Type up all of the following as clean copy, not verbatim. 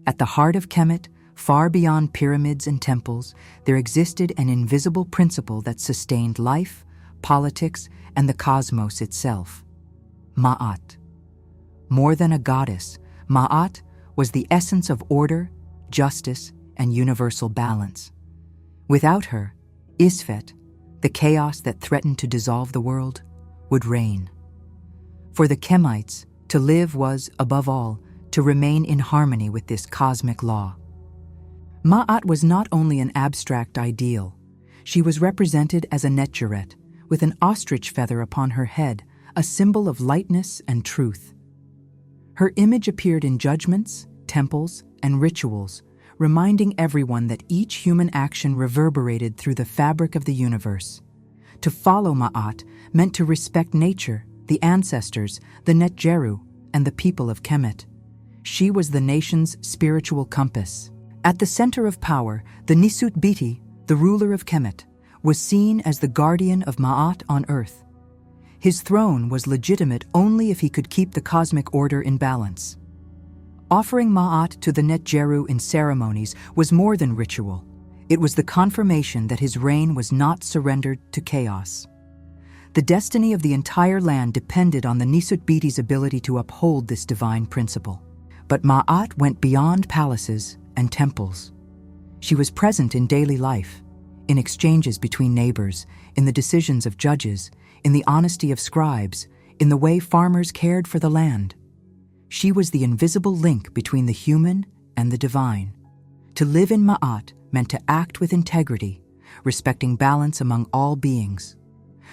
At the heart of Kemet, far beyond pyramids and temples, there existed an invisible principle that sustained life, politics, and the cosmos itself. Maat. More than a goddess, Maat was the essence of order, justice, and universal balance. Without her, Isfet, the chaos that threatened to dissolve the world, would reign. For the Kemites, to live was, above all, to remain in harmony with this cosmic law. Maat was not only an abstract ideal. She was represented as a Netjeru, with an ostrich feather upon her head, a symbol of lightness and truth. Her image appeared in judgments, temples, and rituals, reminding everyone that each human action reverberated through the fabric of the universe. To follow Maat meant to respect nature, the ancestors, the Netjeru, and the people of Kemet. She was the nation's spiritual compass. At the center of power, the Nisut-Bity, the ruler of Kemet, was seen as the guardian of Maat on earth. His throne was legitimate only if he could keep the cosmic order in balance. Offering Maat to the Netjeru in ceremonies was more than ritual. It was the confirmation that his reign was not surrendered to chaos. The destiny of the entire land depended on the Nisut-Bity's ability to uphold this divine principle. But Maat went beyond palaces and temples. She was present in daily life, in exchanges between neighbors, in the decisions of judges, in the honesty of scribes, in the way farmers cared for the land. She was the invisible link between the human and the divine. To live in Maat meant to act with integrity, respecting balance among all beings.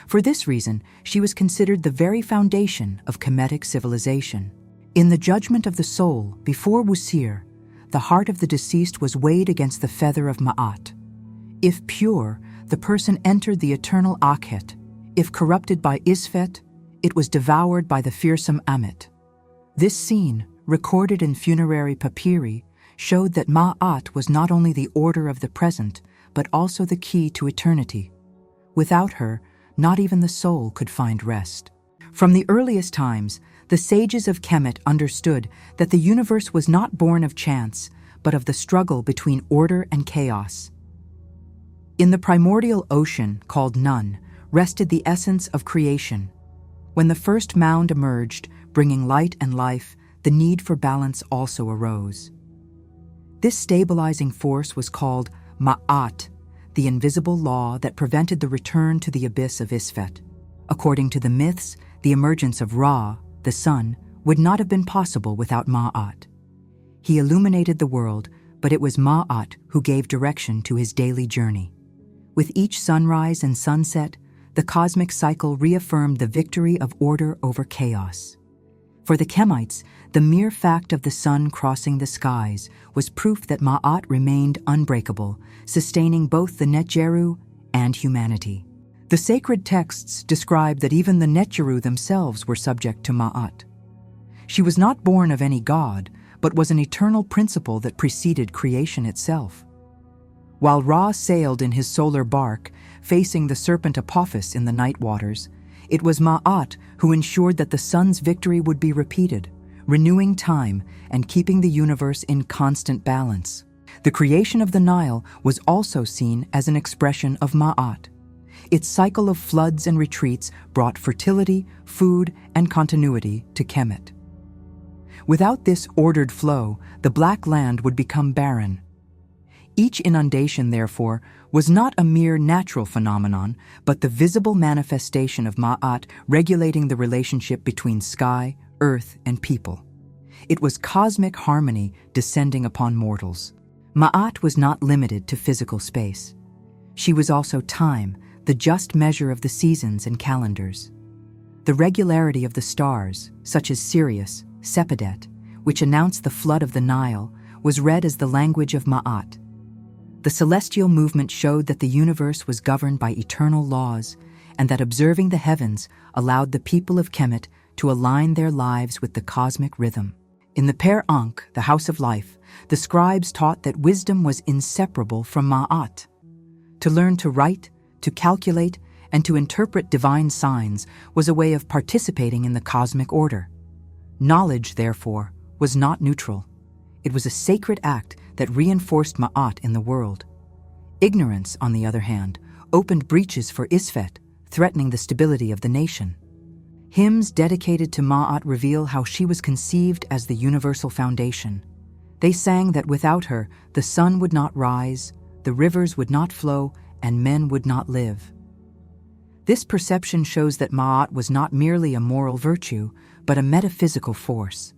For this reason, she was considered the very foundation of Kemetic civilization. In the judgment of the soul, before Wusir, the heart of the deceased was weighed against the feather of Maat. If pure, the person entered the eternal Akhet. If corrupted by Isfet, it was devoured by the fearsome Ammit. This scene, recorded in funerary papyri, showed that Maat was not only the order of the present, but also the key to eternity. Without her, not even the soul could find rest. From the earliest times, the sages of Kemet understood that the universe was not born of chance, but of the struggle between order and chaos. In the primordial ocean, called Nun, rested the essence of creation. When the first mound emerged, bringing light and life, the need for balance also arose. This stabilizing force was called Maat, the invisible law that prevented the return to the abyss of Isfet. According to the myths, the emergence of Ra, the sun, would not have been possible without Maat. He illuminated the world, but it was Maat who gave direction to his daily journey. With each sunrise and sunset, the cosmic cycle reaffirmed the victory of order over chaos. For the Kemites, the mere fact of the sun crossing the skies was proof that Maat remained unbreakable, sustaining both the Netjeru and humanity. The sacred texts describe that even the Netjeru themselves were subject to Maat. She was not born of any god, but was an eternal principle that preceded creation itself. While Ra sailed in his solar bark, facing the serpent Apophis in the night waters, it was Maat who ensured that the sun's victory would be repeated, renewing time and keeping the universe in constant balance. The creation of the Nile was also seen as an expression of Maat. Its cycle of floods and retreats brought fertility, food, and continuity to Kemet. Without this ordered flow, the Black Land would become barren. Each inundation, therefore, was not a mere natural phenomenon, but the visible manifestation of Maat regulating the relationship between sky, earth, and people. It was cosmic harmony descending upon mortals. Maat was not limited to physical space. She was also time, the just measure of the seasons and calendars. The regularity of the stars, such as Sirius, Sepideh, which announced the flood of the Nile, was read as the language of Maat. The celestial movement showed that the universe was governed by eternal laws, and that observing the heavens allowed the people of Kemet to align their lives with the cosmic rhythm. In the Per Ankh, the House of Life, the scribes taught that wisdom was inseparable from Maat. To learn to write, to calculate, and to interpret divine signs was a way of participating in the cosmic order. Knowledge, therefore, was not neutral. It was a sacred act that reinforced Maat in the world. Ignorance, on the other hand, opened breaches for Isfet, threatening the stability of the nation. Hymns dedicated to Maat reveal how she was conceived as the universal foundation. They sang that without her, the sun would not rise, the rivers would not flow, and men would not live. This perception shows that Maat was not merely a moral virtue, but a metaphysical force.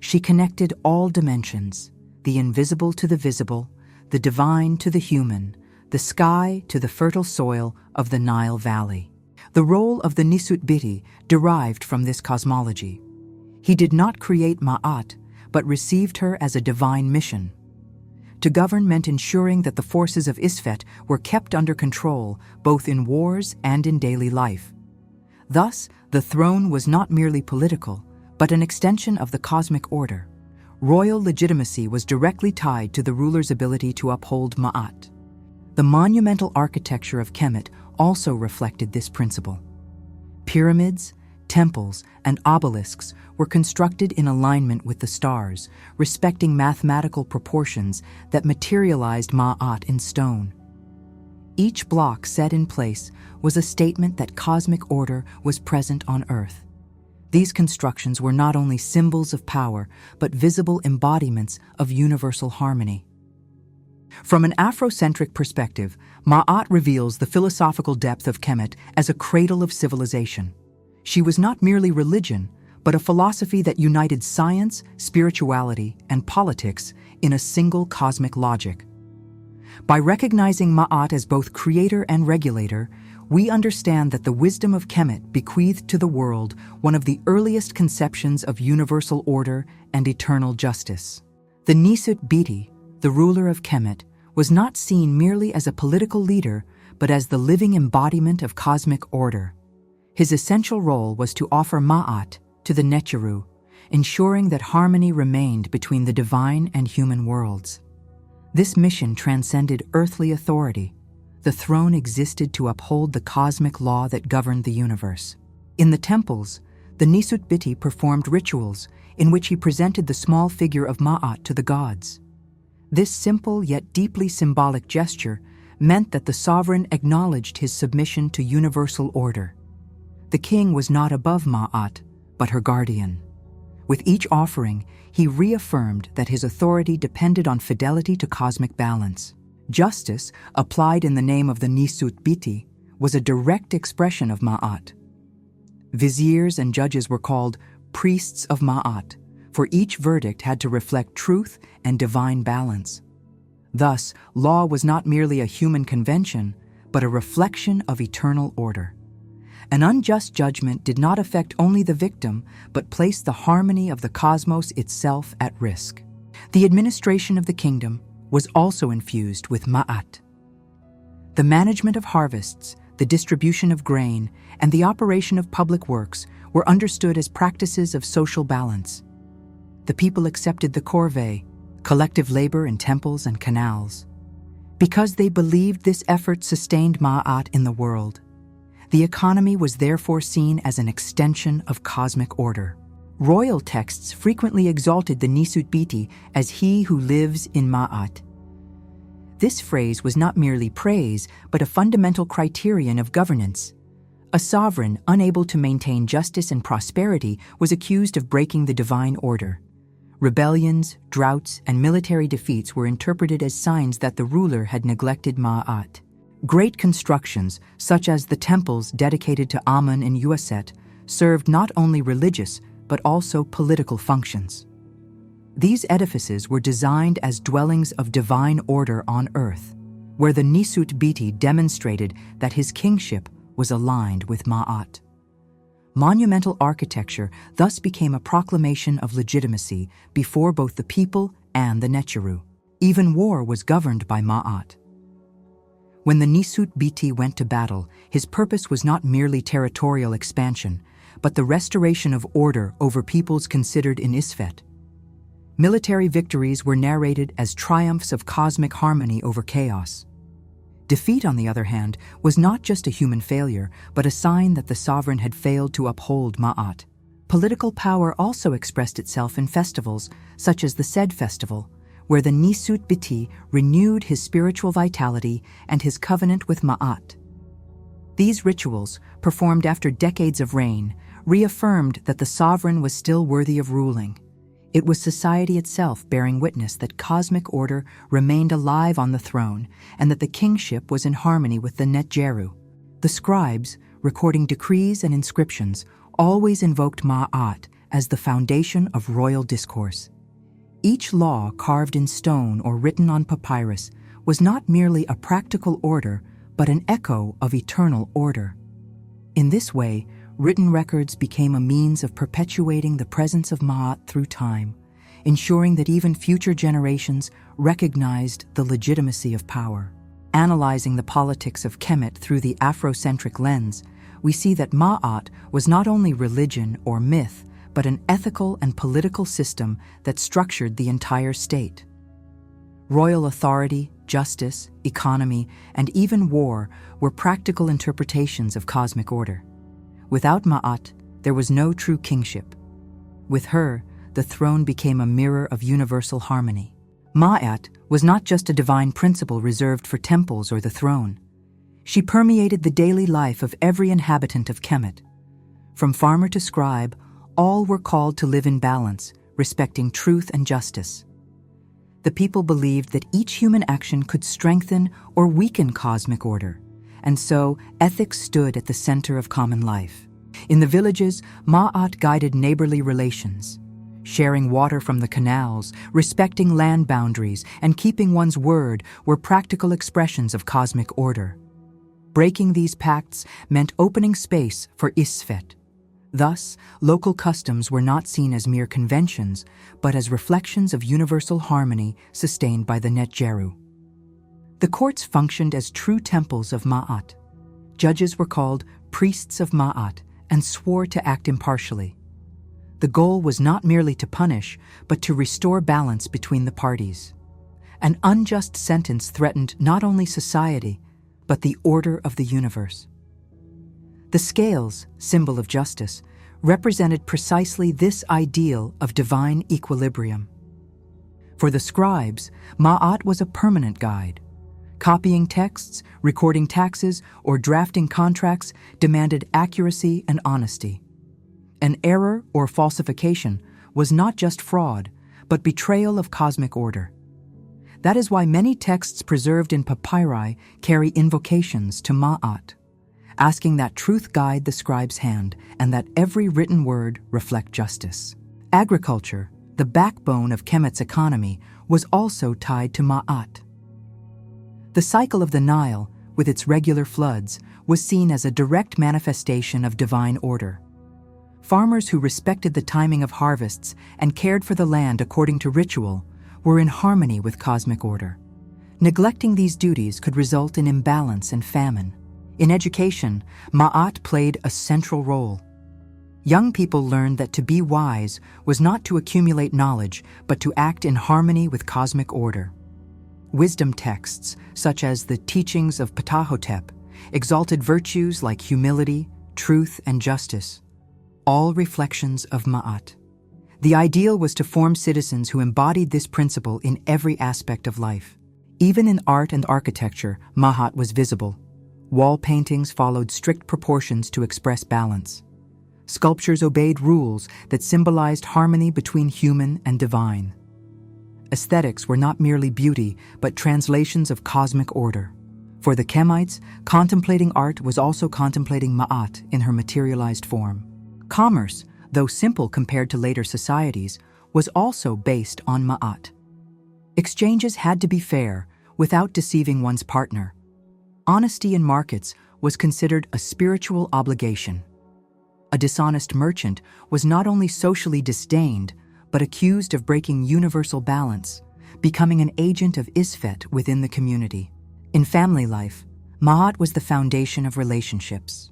She connected all dimensions, the invisible to the visible, the divine to the human, the sky to the fertile soil of the Nile Valley. The role of the Nisut-Bity derived from this cosmology. He did not create Maat, but received her as a divine mission. To govern meant ensuring that the forces of Isfet were kept under control, both in wars and in daily life. Thus, the throne was not merely political, but an extension of the cosmic order. Royal legitimacy was directly tied to the ruler's ability to uphold Maat. The monumental architecture of Kemet also reflected this principle. Pyramids, temples, and obelisks were constructed in alignment with the stars, respecting mathematical proportions that materialized Maat in stone. Each block set in place was a statement that cosmic order was present on Earth. These constructions were not only symbols of power, but visible embodiments of universal harmony. From an Afrocentric perspective, Maat reveals the philosophical depth of Kemet as a cradle of civilization. She was not merely religion, but a philosophy that united science, spirituality, and politics in a single cosmic logic. By recognizing Maat as both creator and regulator, we understand that the wisdom of Kemet bequeathed to the world one of the earliest conceptions of universal order and eternal justice. The Nisut-Bity, the ruler of Kemet, was not seen merely as a political leader, but as the living embodiment of cosmic order. His essential role was to offer Maat to the Netjeru, ensuring that harmony remained between the divine and human worlds. This mission transcended earthly authority. The throne existed to uphold the cosmic law that governed the universe. In the temples, the Nisut-Bity performed rituals in which he presented the small figure of Maat to the gods. This simple yet deeply symbolic gesture meant that the sovereign acknowledged his submission to universal order. The king was not above Maat, but her guardian. With each offering, he reaffirmed that his authority depended on fidelity to cosmic balance. Justice, applied in the name of the Nisut-Bity, was a direct expression of Maat. Viziers and judges were called priests of Maat, for each verdict had to reflect truth and divine balance. Thus, law was not merely a human convention, but a reflection of eternal order. An unjust judgment did not affect only the victim, but placed the harmony of the cosmos itself at risk. The administration of the kingdom was also infused with Maat. The management of harvests, the distribution of grain, and the operation of public works were understood as practices of social balance. The people accepted the corvée, collective labor in temples and canals. Because they believed this effort sustained Maat in the world, the economy was therefore seen as an extension of cosmic order. Royal texts frequently exalted the Nisut-Bity as he who lives in Maat. This phrase was not merely praise, but a fundamental criterion of governance. A sovereign unable to maintain justice and prosperity was accused of breaking the divine order. Rebellions, droughts, and military defeats were interpreted as signs that the ruler had neglected Maat. Great constructions, such as the temples dedicated to Amun in Uaset, served not only religious but also political functions. These edifices were designed as dwellings of divine order on earth, where the Nisut-Bity demonstrated that his kingship was aligned with Maat. Monumental architecture thus became a proclamation of legitimacy before both the people and the Netjeru. Even war was governed by Maat. When the Nisut-Bity went to battle, his purpose was not merely territorial expansion, but the restoration of order over peoples considered in Isfet. Military victories were narrated as triumphs of cosmic harmony over chaos. Defeat, on the other hand, was not just a human failure, but a sign that the sovereign had failed to uphold Maat. Political power also expressed itself in festivals, such as the Sed festival, where the Nisut-Bity renewed his spiritual vitality and his covenant with Maat. These rituals, performed after decades of reign, reaffirmed that the sovereign was still worthy of ruling. It was society itself bearing witness that cosmic order remained alive on the throne and that the kingship was in harmony with the Netjeru. The scribes, recording decrees and inscriptions, always invoked Maat as the foundation of royal discourse. Each law carved in stone or written on papyrus was not merely a practical order, but an echo of eternal order. In this way, written records became a means of perpetuating the presence of Maat through time, ensuring that even future generations recognized the legitimacy of power. Analyzing the politics of Kemet through the Afrocentric lens, we see that Maat was not only religion or myth, but an ethical and political system that structured the entire state. Royal authority, justice, economy, and even war were practical interpretations of cosmic order. Without Maat, there was no true kingship. With her, the throne became a mirror of universal harmony. Maat was not just a divine principle reserved for temples or the throne. She permeated the daily life of every inhabitant of Kemet. From farmer to scribe, all were called to live in balance, respecting truth and justice. The people believed that each human action could strengthen or weaken cosmic order, and so ethics stood at the center of common life. In the villages, Maat guided neighborly relations. Sharing water from the canals, respecting land boundaries, and keeping one's word were practical expressions of cosmic order. Breaking these pacts meant opening space for Isfet. Thus, local customs were not seen as mere conventions, but as reflections of universal harmony sustained by the Netjeru. The courts functioned as true temples of Maat. Judges were called priests of Maat and swore to act impartially. The goal was not merely to punish, but to restore balance between the parties. An unjust sentence threatened not only society, but the order of the universe. The scales, symbol of justice, represented precisely this ideal of divine equilibrium. For the scribes, Maat was a permanent guide. Copying texts, recording taxes, or drafting contracts demanded accuracy and honesty. An error or falsification was not just fraud, but betrayal of cosmic order. That is why many texts preserved in papyri carry invocations to Maat, asking that truth guide the scribe's hand and that every written word reflect justice. Agriculture, the backbone of Kemet's economy, was also tied to Maat. The cycle of the Nile, with its regular floods, was seen as a direct manifestation of divine order. Farmers who respected the timing of harvests and cared for the land according to ritual were in harmony with cosmic order. Neglecting these duties could result in imbalance and famine. In education, Maat played a central role. Young people learned that to be wise was not to accumulate knowledge, but to act in harmony with cosmic order. Wisdom texts, such as the teachings of Ptahhotep, exalted virtues like humility, truth, and justice, all reflections of Maat. The ideal was to form citizens who embodied this principle in every aspect of life. Even in art and architecture, Maat was visible. Wall paintings followed strict proportions to express balance. Sculptures obeyed rules that symbolized harmony between human and divine. Aesthetics were not merely beauty, but translations of cosmic order. For the Kemites, contemplating art was also contemplating Maat in her materialized form. Commerce, though simple compared to later societies, was also based on Maat. Exchanges had to be fair, without deceiving one's partner. Honesty in markets was considered a spiritual obligation. A dishonest merchant was not only socially disdained, but accused of breaking universal balance, becoming an agent of Isfet within the community. In family life, Maat was the foundation of relationships.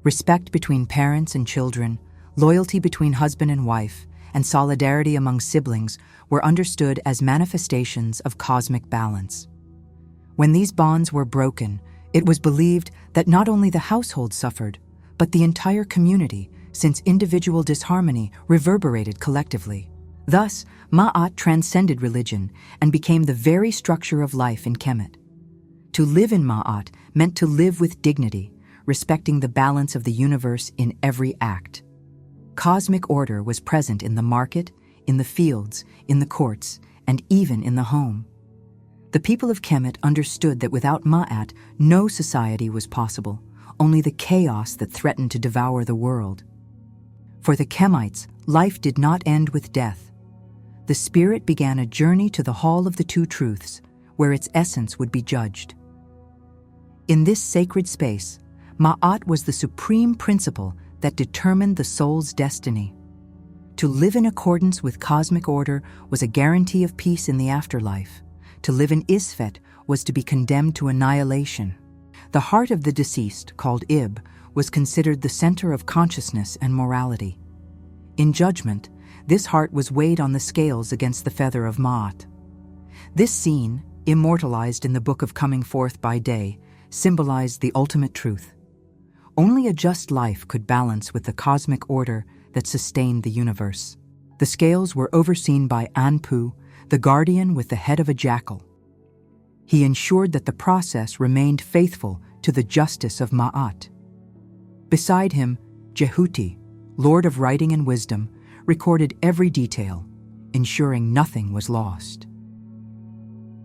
Respect between parents and children, loyalty between husband and wife, and solidarity among siblings were understood as manifestations of cosmic balance. When these bonds were broken, it was believed that not only the household suffered, but the entire community, since individual disharmony reverberated collectively. Thus, Maat transcended religion and became the very structure of life in Kemet. To live in Maat meant to live with dignity, respecting the balance of the universe in every act. Cosmic order was present in the market, in the fields, in the courts, and even in the home. The people of Kemet understood that without Maat, no society was possible, only the chaos that threatened to devour the world. For the Kemites, life did not end with death. The spirit began a journey to the Hall of the Two Truths, where its essence would be judged. In this sacred space, Maat was the supreme principle that determined the soul's destiny. To live in accordance with cosmic order was a guarantee of peace in the afterlife. To live in Isfet was to be condemned to annihilation. The heart of the deceased, called Ib, was considered the center of consciousness and morality. In judgment, this heart was weighed on the scales against the feather of Maat. This scene, immortalized in the Book of Coming Forth by Day, symbolized the ultimate truth. Only a just life could balance with the cosmic order that sustained the universe. The scales were overseen by Anpu, the guardian with the head of a jackal. He ensured that the process remained faithful to the justice of Maat. Beside him, Jehuti, Lord of Writing and Wisdom, recorded every detail, ensuring nothing was lost.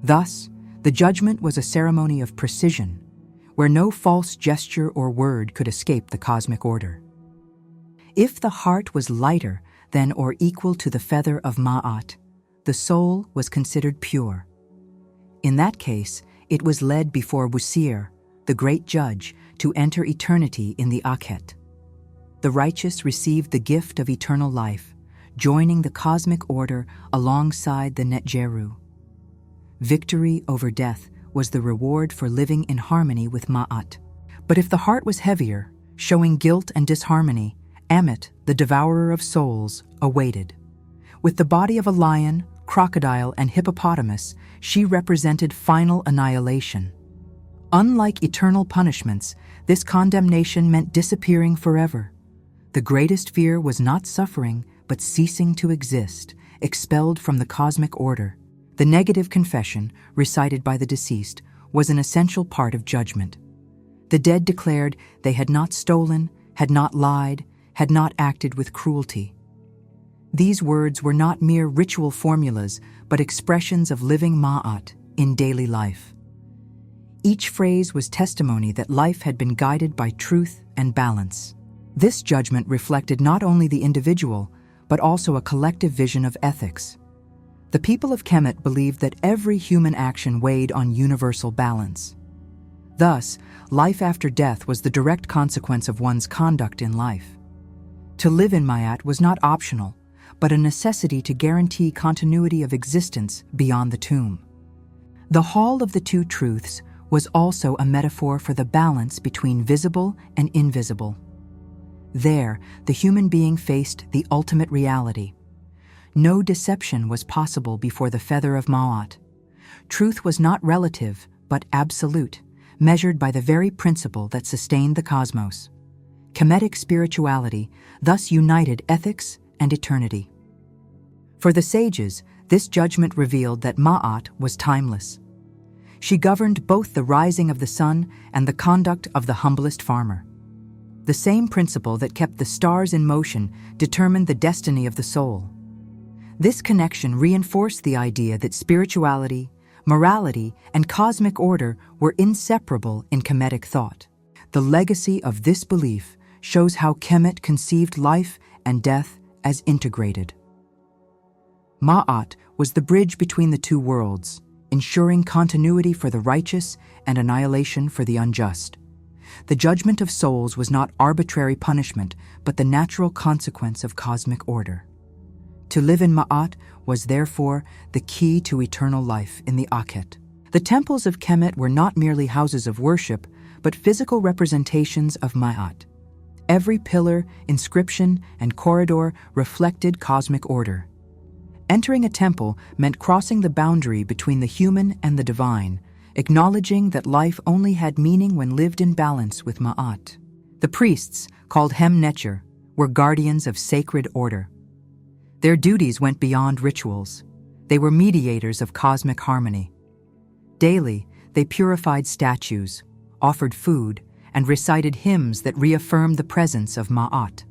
Thus, the judgment was a ceremony of precision, where no false gesture or word could escape the cosmic order. If the heart was lighter than or equal to the feather of Maat, the soul was considered pure. In that case, it was led before Wusir, the great judge, to enter eternity in the Akhet. The righteous received the gift of eternal life, joining the cosmic order alongside the Netjeru. Victory over death was the reward for living in harmony with Maat. But if the heart was heavier, showing guilt and disharmony, Ammit, the devourer of souls, awaited. With the body of a lion, crocodile, and hippopotamus, she represented final annihilation. Unlike eternal punishments, this condemnation meant disappearing forever. The greatest fear was not suffering, but ceasing to exist, expelled from the cosmic order. The negative confession, recited by the deceased, was an essential part of judgment. The dead declared they had not stolen, had not lied, had not acted with cruelty. These words were not mere ritual formulas, but expressions of living Maat in daily life. Each phrase was testimony that life had been guided by truth and balance. This judgment reflected not only the individual, but also a collective vision of ethics. The people of Kemet believed that every human action weighed on universal balance. Thus, life after death was the direct consequence of one's conduct in life. To live in Maat was not optional, but a necessity to guarantee continuity of existence beyond the tomb. The Hall of the Two Truths was also a metaphor for the balance between visible and invisible. There, the human being faced the ultimate reality. No deception was possible before the feather of Maat. Truth was not relative, but absolute, measured by the very principle that sustained the cosmos. Kemetic spirituality thus united ethics and eternity. For the sages, this judgment revealed that Maat was timeless. She governed both the rising of the sun and the conduct of the humblest farmer. The same principle that kept the stars in motion determined the destiny of the soul. This connection reinforced the idea that spirituality, morality, and cosmic order were inseparable in Kemetic thought. The legacy of this belief shows how Kemet conceived life and death as integrated. Maat was the bridge between the two worlds, ensuring continuity for the righteous and annihilation for the unjust. The judgment of souls was not arbitrary punishment, but the natural consequence of cosmic order. To live in Maat was therefore the key to eternal life in the Akhet. The temples of Kemet were not merely houses of worship, but physical representations of Maat. Every pillar, inscription, and corridor reflected cosmic order. Entering a temple meant crossing the boundary between the human and the divine, acknowledging that life only had meaning when lived in balance with Maat. The priests, called Netjeru, were guardians of sacred order. Their duties went beyond rituals. They were mediators of cosmic harmony. Daily, they purified statues, offered food, and recited hymns that reaffirmed the presence of Maat.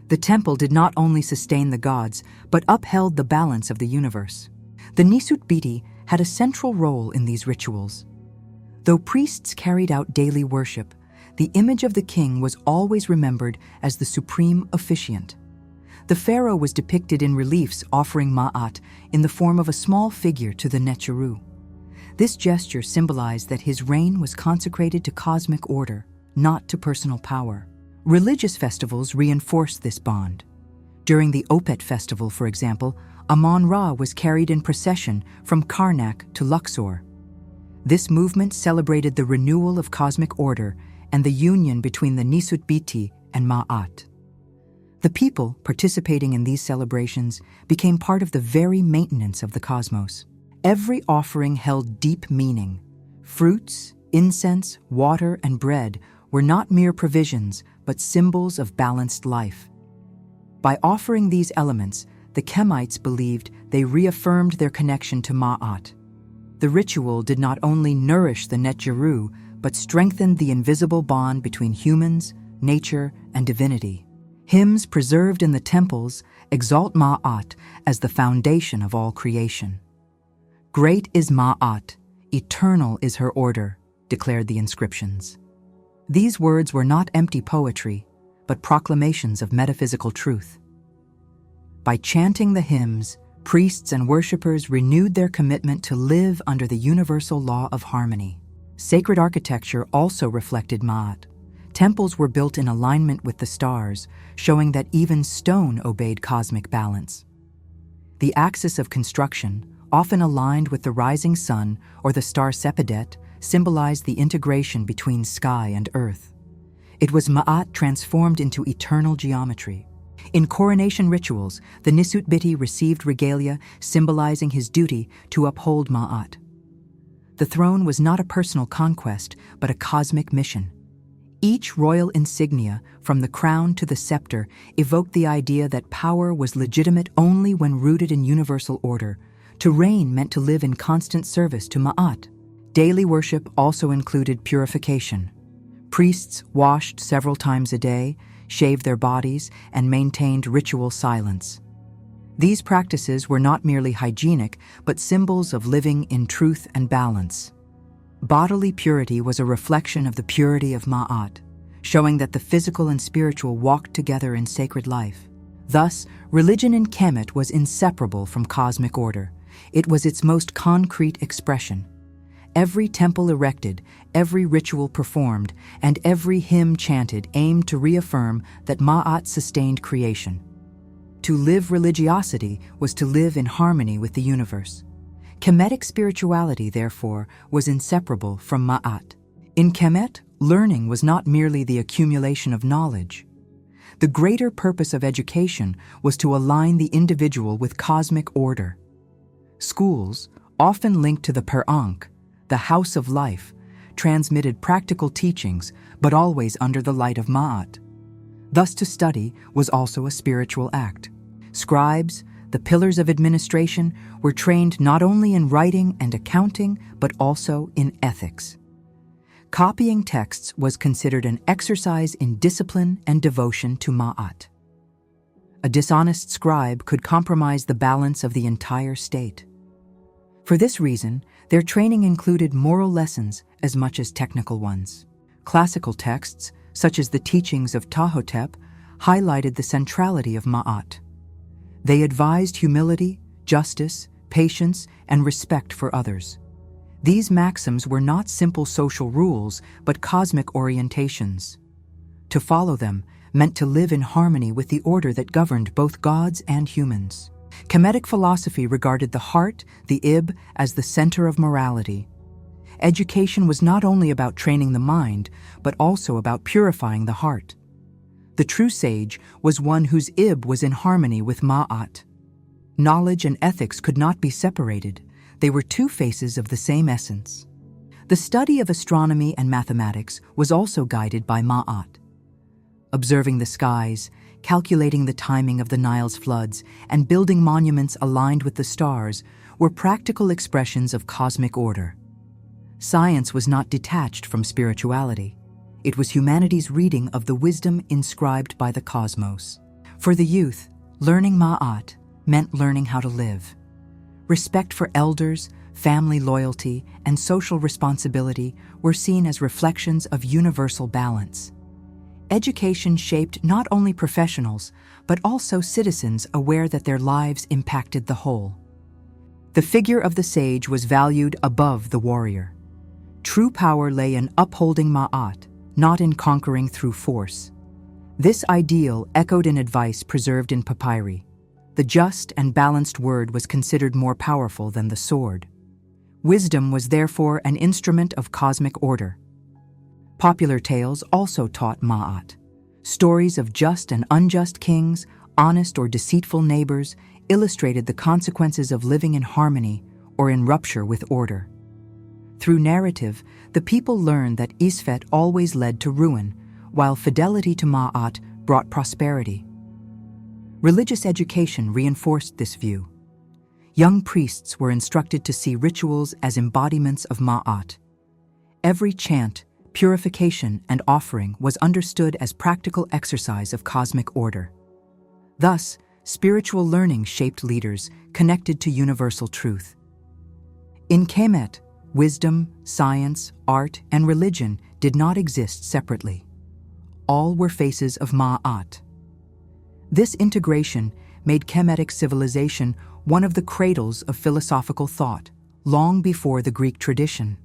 The temple did not only sustain the gods, but upheld the balance of the universe. The Nisut-Bity had a central role in these rituals. Though priests carried out daily worship, the image of the king was always remembered as the supreme officiant. The pharaoh was depicted in reliefs offering Maat in the form of a small figure to the Netjeru. This gesture symbolized that his reign was consecrated to cosmic order, not to personal power. Religious festivals reinforced this bond. During the Opet festival, for example, Amon-Ra was carried in procession from Karnak to Luxor. This movement celebrated the renewal of cosmic order and the union between the Nisut-Bity and Maat. The people participating in these celebrations became part of the very maintenance of the cosmos. Every offering held deep meaning. Fruits, incense, water, and bread were not mere provisions, but symbols of balanced life. By offering these elements, the Kemites believed they reaffirmed their connection to Maat. The ritual did not only nourish the Netjeru, but strengthened the invisible bond between humans, nature, and divinity. Hymns preserved in the temples exalt Maat as the foundation of all creation. "Great is Maat, eternal is her order," declared the inscriptions. These words were not empty poetry, but proclamations of metaphysical truth. By chanting the hymns, priests and worshippers renewed their commitment to live under the universal law of harmony. Sacred architecture also reflected Maat. Temples were built in alignment with the stars, showing that even stone obeyed cosmic balance. The axis of construction, often aligned with the rising sun or the star Sepideh, symbolized the integration between sky and earth. It was Maat transformed into eternal geometry. In coronation rituals, the Nisut-Bity received regalia symbolizing his duty to uphold Maat. The throne was not a personal conquest, but a cosmic mission. Each royal insignia, from the crown to the scepter, evoked the idea that power was legitimate only when rooted in universal order. To reign meant to live in constant service to Maat. Daily worship also included purification. Priests washed several times a day, shaved their bodies, and maintained ritual silence. These practices were not merely hygienic, but symbols of living in truth and balance. Bodily purity was a reflection of the purity of Maat, showing that the physical and spiritual walked together in sacred life. Thus, religion in Kemet was inseparable from cosmic order. It was its most concrete expression. Every temple erected, every ritual performed, and every hymn chanted aimed to reaffirm that Maat sustained creation. To live religiosity was to live in harmony with the universe. Kemetic spirituality, therefore, was inseparable from Maat. In Kemet, learning was not merely the accumulation of knowledge. The greater purpose of education was to align the individual with cosmic order. Schools, often linked to the Per-Ankh, the house of life, transmitted practical teachings, but always under the light of Maat. Thus, to study was also a spiritual act. Scribes, the pillars of administration, were trained not only in writing and accounting, but also in ethics. Copying texts was considered an exercise in discipline and devotion to Maat. A dishonest scribe could compromise the balance of the entire state. For this reason, their training included moral lessons as much as technical ones. Classical texts, such as the teachings of Ptahhotep, highlighted the centrality of Maat. They advised humility, justice, patience, and respect for others. These maxims were not simple social rules, but cosmic orientations. To follow them meant to live in harmony with the order that governed both gods and humans. Kemetic philosophy regarded the heart, the ib, as the center of morality. Education was not only about training the mind, but also about purifying the heart. The true sage was one whose ib was in harmony with Maat. Knowledge and ethics could not be separated. They were two faces of the same essence. The study of astronomy and mathematics was also guided by Maat. Observing the skies, calculating the timing of the Nile's floods, and building monuments aligned with the stars were practical expressions of cosmic order. Science was not detached from spirituality. It was humanity's reading of the wisdom inscribed by the cosmos. For the youth, learning Maat meant learning how to live. Respect for elders, family loyalty, and social responsibility were seen as reflections of universal balance. Education shaped not only professionals, but also citizens aware that their lives impacted the whole. The figure of the sage was valued above the warrior. True power lay in upholding Maat, not in conquering through force. This ideal echoed in advice preserved in papyri. The just and balanced word was considered more powerful than the sword. Wisdom was therefore an instrument of cosmic order. Popular tales also taught Maat. Stories of just and unjust kings, honest or deceitful neighbors, illustrated the consequences of living in harmony or in rupture with order. Through narrative, the people learned that Isfet always led to ruin, while fidelity to Maat brought prosperity. Religious education reinforced this view. Young priests were instructed to see rituals as embodiments of Maat. Every chant, purification, and offering was understood as practical exercise of cosmic order. Thus, spiritual learning shaped leaders connected to universal truth. In Kemet, wisdom, science, art, and religion did not exist separately. All were faces of Maat. This integration made Kemetic civilization one of the cradles of philosophical thought, long before the Greek tradition.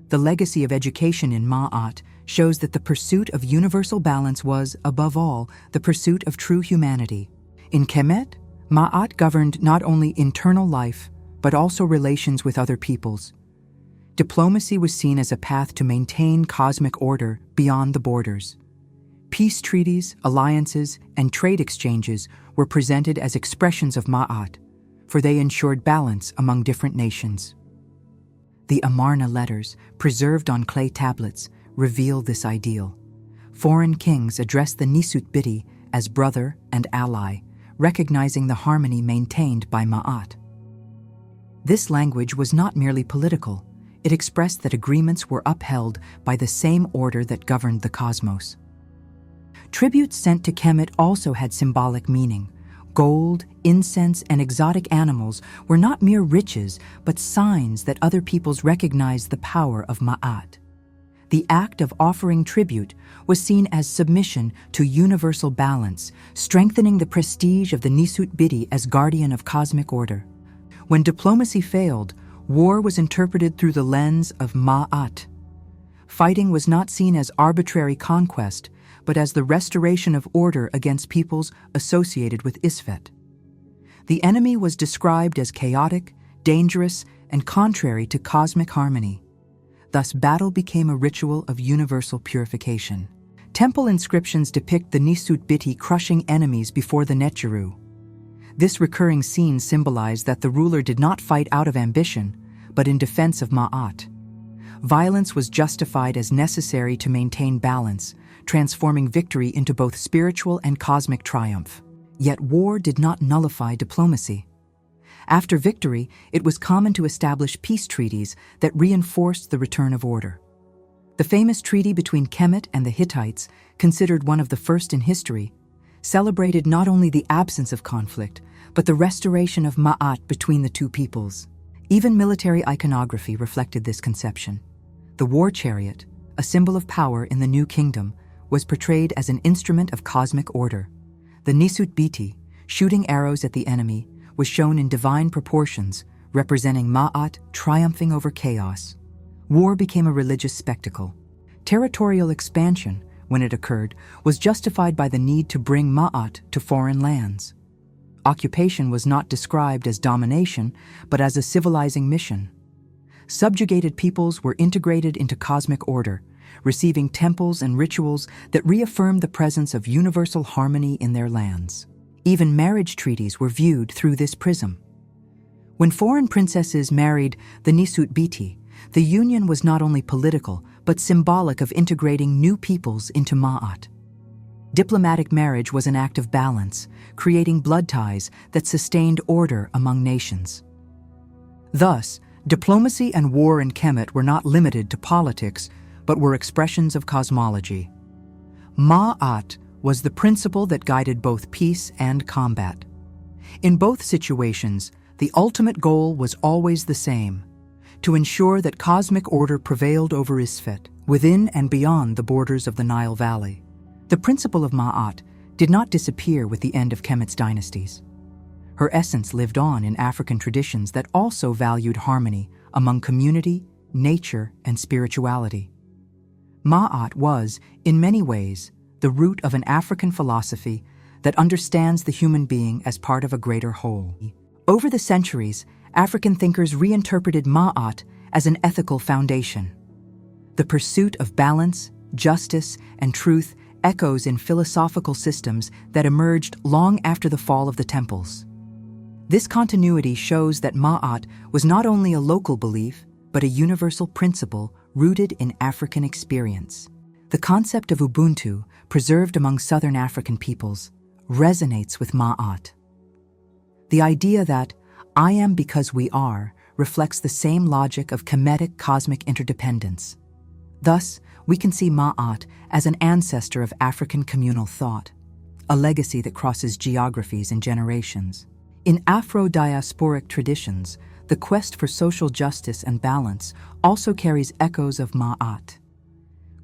The legacy of education in Maat shows that the pursuit of universal balance was, above all, the pursuit of true humanity. In Kemet, Maat governed not only internal life, but also relations with other peoples. Diplomacy was seen as a path to maintain cosmic order beyond the borders. Peace treaties, alliances, and trade exchanges were presented as expressions of Maat, for they ensured balance among different nations. The Amarna letters, preserved on clay tablets, reveal this ideal. Foreign kings addressed the Nisut-Bity as brother and ally, recognizing the harmony maintained by Maat. This language was not merely political. It expressed that agreements were upheld by the same order that governed the cosmos. Tributes sent to Kemet also had symbolic meaning. Gold, incense, and exotic animals were not mere riches, but signs that other peoples recognized the power of Maat. The act of offering tribute was seen as submission to universal balance, strengthening the prestige of the Nisut-Bity as guardian of cosmic order. When diplomacy failed, war was interpreted through the lens of Maat. Fighting was not seen as arbitrary conquest, but as the restoration of order against peoples associated with Isfet. The enemy was described as chaotic, dangerous, and contrary to cosmic harmony. Thus, battle became a ritual of universal purification. Temple inscriptions depict the Nisut-Bity crushing enemies before the Netjeru. This recurring scene symbolized that the ruler did not fight out of ambition, but in defense of Maat. Violence was justified as necessary to maintain balance, transforming victory into both spiritual and cosmic triumph. Yet war did not nullify diplomacy. After victory, it was common to establish peace treaties that reinforced the return of order. The famous treaty between Kemet and the Hittites, considered one of the first in history, celebrated not only the absence of conflict, but the restoration of Maat between the two peoples. Even military iconography reflected this conception. The war chariot, a symbol of power in the new kingdom, was portrayed as an instrument of cosmic order. The Nisut-Bity, shooting arrows at the enemy, was shown in divine proportions, representing Maat triumphing over chaos. War became a religious spectacle. Territorial expansion, when it occurred, was justified by the need to bring Maat to foreign lands. Occupation was not described as domination, but as a civilizing mission. Subjugated peoples were integrated into cosmic order, receiving temples and rituals that reaffirmed the presence of universal harmony in their lands. Even marriage treaties were viewed through this prism. When foreign princesses married the Nisut-Bity, the union was not only political, but symbolic of integrating new peoples into Maat. Diplomatic marriage was an act of balance, creating blood ties that sustained order among nations. Thus, diplomacy and war in Kemet were not limited to politics, but were expressions of cosmology. Maat was the principle that guided both peace and combat. In both situations, the ultimate goal was always the same: to ensure that cosmic order prevailed over Isfet, within and beyond the borders of the Nile Valley. The principle of Maat did not disappear with the end of Kemet's dynasties. Her essence lived on in African traditions that also valued harmony among community, nature, and spirituality. Maat was, in many ways, the root of an African philosophy that understands the human being as part of a greater whole. Over the centuries, African thinkers reinterpreted Maat as an ethical foundation. The pursuit of balance, justice, and truth echoes in philosophical systems that emerged long after the fall of the temples. This continuity shows that Maat was not only a local belief, but a universal principle rooted in African experience. The concept of Ubuntu, preserved among Southern African peoples, resonates with Maat. The idea that "I am because we are" reflects the same logic of Kemetic cosmic interdependence. Thus, we can see Maat as an ancestor of African communal thought, a legacy that crosses geographies and generations. In Afro-diasporic traditions, the quest for social justice and balance also carries echoes of Maat.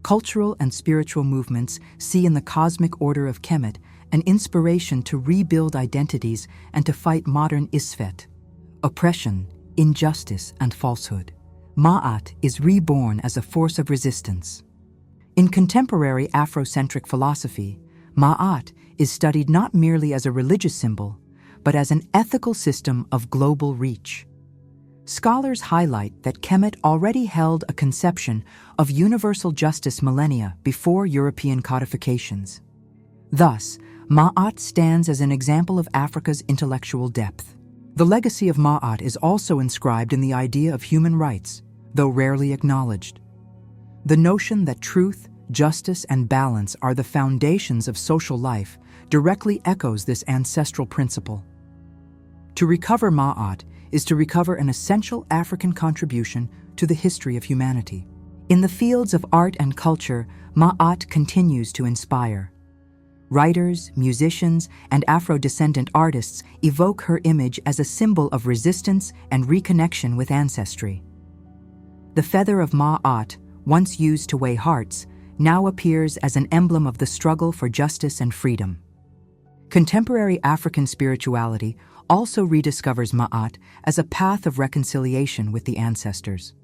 Cultural and spiritual movements see in the cosmic order of Kemet an inspiration to rebuild identities and to fight modern Isfet, oppression, injustice, and falsehood. Maat is reborn as a force of resistance. In contemporary Afrocentric philosophy, Maat is studied not merely as a religious symbol, but as an ethical system of global reach. Scholars highlight that Kemet already held a conception of universal justice millennia before European codifications. Thus, Maat stands as an example of Africa's intellectual depth. The legacy of Maat is also inscribed in the idea of human rights, though rarely acknowledged. The notion that truth, justice, and balance are the foundations of social life directly echoes this ancestral principle. To recover Maat is to recover an essential African contribution to the history of humanity. In the fields of art and culture, Maat continues to inspire. Writers, musicians, and Afro-descendant artists evoke her image as a symbol of resistance and reconnection with ancestry. The feather of Maat, once used to weigh hearts, now appears as an emblem of the struggle for justice and freedom. Contemporary African spirituality also rediscovers Maat as a path of reconciliation with the ancestors.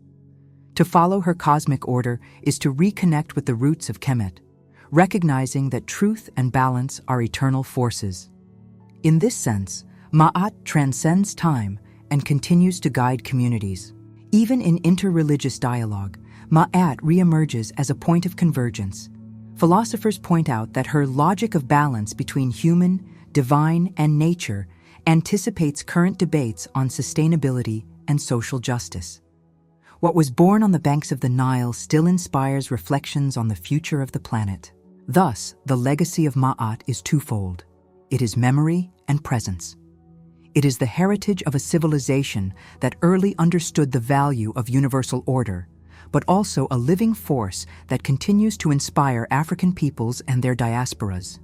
To follow her cosmic order is to reconnect with the roots of Kemet, recognizing that truth and balance are eternal forces. In this sense, Maat transcends time and continues to guide communities. Even in interreligious dialogue, Maat reemerges as a point of convergence. Philosophers point out that her logic of balance between human, divine, and nature anticipates current debates on sustainability and social justice. What was born on the banks of the Nile still inspires reflections on the future of the planet. Thus, the legacy of Maat is twofold. It is memory and presence. It is the heritage of a civilization that early understood the value of universal order, but also a living force that continues to inspire African peoples and their diasporas.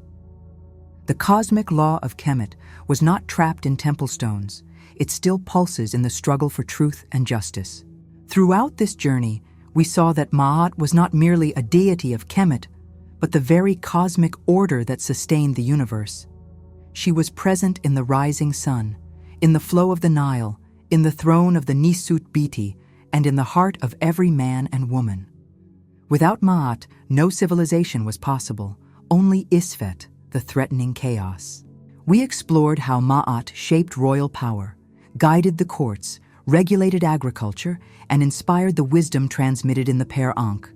The cosmic law of Kemet was not trapped in temple stones. It still pulses in the struggle for truth and justice. Throughout this journey, we saw that Maat was not merely a deity of Kemet, but the very cosmic order that sustained the universe. She was present in the rising sun, in the flow of the Nile, in the throne of the Nisut-Bity, and in the heart of every man and woman. Without Maat, no civilization was possible, only Isfet, the threatening chaos. We explored how Maat shaped royal power, guided the courts, regulated agriculture, and inspired the wisdom transmitted in the Per Ankh.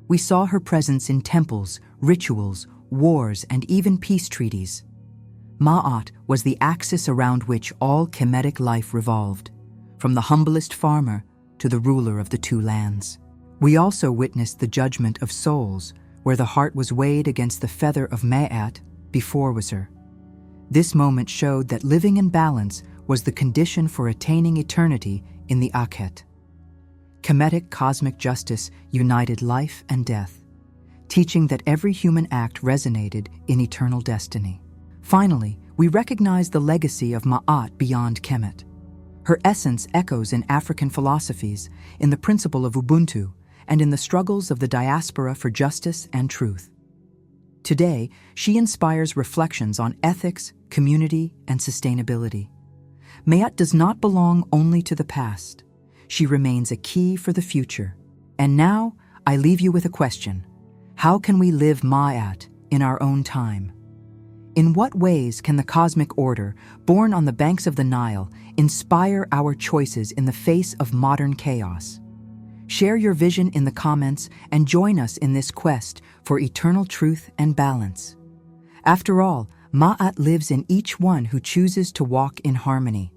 We saw her presence in temples, rituals, wars, and even peace treaties. Maat was the axis around which all Kemetic life revolved, from the humblest farmer to the ruler of the two lands. We also witnessed the judgment of souls, where the heart was weighed against the feather of Maat before Wazir. This moment showed that living in balance was the condition for attaining eternity in the Akhet. Kemetic cosmic justice united life and death, teaching that every human act resonated in eternal destiny. Finally, we recognize the legacy of Maat beyond Kemet. Her essence echoes in African philosophies, in the principle of Ubuntu, and in the struggles of the diaspora for justice and truth. Today, she inspires reflections on ethics, community, and sustainability. Maat does not belong only to the past. She remains a key for the future. And now, I leave you with a question. How can we live Maat in our own time? In what ways can the cosmic order, born on the banks of the Nile, inspire our choices in the face of modern chaos? Share your vision in the comments and join us in this quest for eternal truth and balance. After all, Maat lives in each one who chooses to walk in harmony.